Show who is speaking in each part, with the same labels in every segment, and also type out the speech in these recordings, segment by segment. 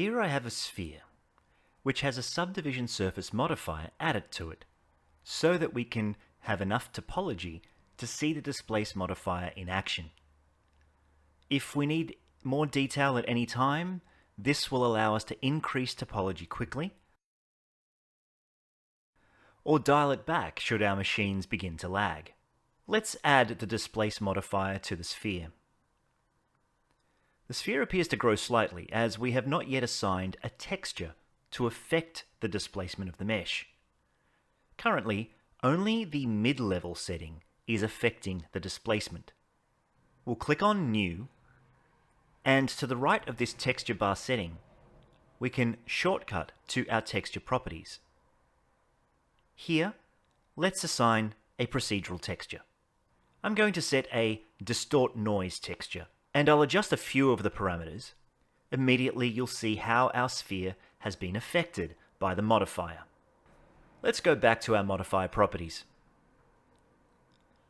Speaker 1: Here I have a sphere, which has a subdivision surface modifier added to it, so that we can have enough topology to see the displace modifier in action. If we need more detail at any time, this will allow us to increase topology quickly, or dial it back should our machines begin to lag. Let's add the displace modifier to the sphere. The sphere appears to grow slightly as we have not yet assigned a texture to affect the displacement of the mesh. Currently, only the mid-level setting is affecting the displacement. We'll click on New, and to the right of this texture bar setting, we can shortcut to our texture properties. Here, let's assign a procedural texture. I'm going to set a distort noise texture, and I'll adjust a few of the parameters. Immediately you'll see how our sphere has been affected by the modifier. Let's go back to our modifier properties.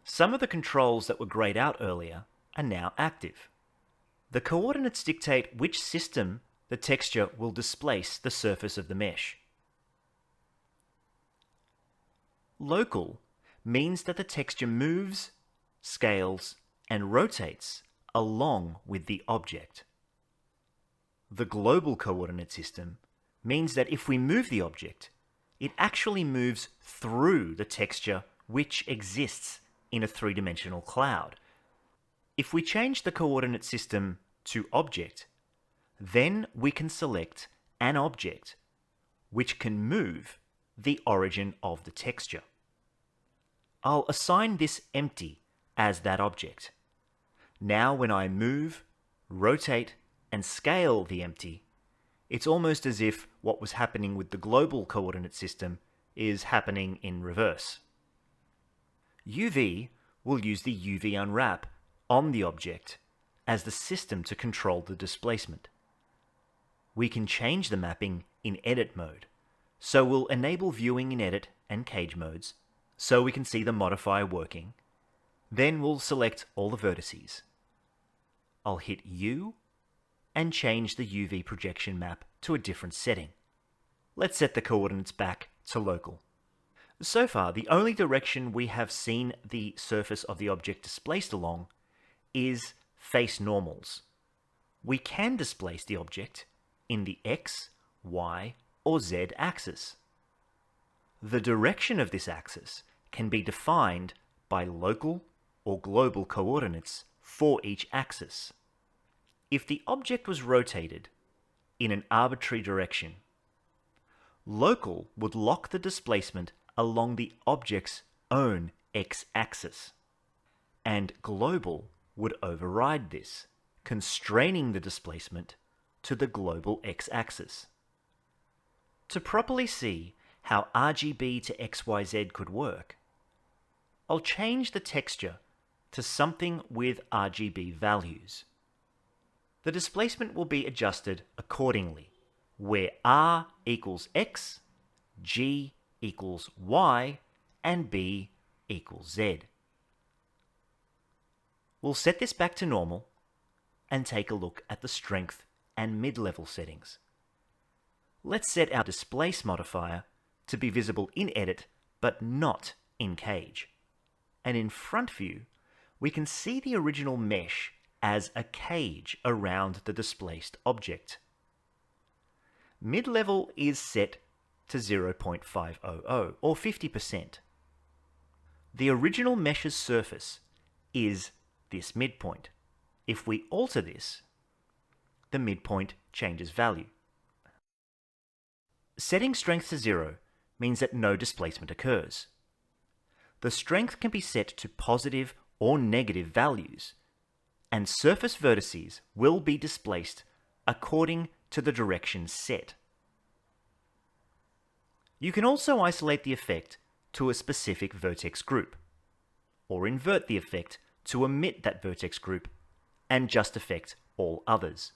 Speaker 1: Some of the controls that were grayed out earlier are now active. The coordinates dictate which system the texture will displace the surface of the mesh. Local means that the texture moves, scales, and rotates along with the object. The global coordinate system means that if we move the object, it actually moves through the texture which exists in a three-dimensional cloud. If we change the coordinate system to object, then we can select an object which can move the origin of the texture. I'll assign this empty as that object. Now when I move, rotate, and scale the empty, it's almost as if what was happening with the global coordinate system is happening in reverse. UV will use the UV unwrap on the object as the system to control the displacement. We can change the mapping in edit mode, so we'll enable viewing in edit and cage modes so we can see the modifier working. Then we'll select all the vertices. I'll hit U and change the UV projection map to a different setting. Let's set the coordinates back to local. So far, the only direction we have seen the surface of the object displaced along is face normals. We can displace the object in the X, Y, or Z axis. The direction of this axis can be defined by local or global coordinates for each axis. If the object was rotated in an arbitrary direction, local would lock the displacement along the object's own x-axis, and global would override this, constraining the displacement to the global x-axis. To properly see how RGB to XYZ could work, I'll change the texture to something with RGB values. The displacement will be adjusted accordingly, where R equals X, G equals Y, and B equals Z. We'll set this back to normal and take a look at the strength and mid-level settings. Let's set our displace modifier to be visible in edit but not in cage. And in front view, we can see the original mesh as a cage around the displaced object. Mid-level is set to 0.500 or 50%. The original mesh's surface is this midpoint. If we alter this, the midpoint changes value. Setting strength to 0 means that no displacement occurs. The strength can be set to positive or negative values, and surface vertices will be displaced according to the direction set. You can also isolate the effect to a specific vertex group, or invert the effect to omit that vertex group and just affect all others.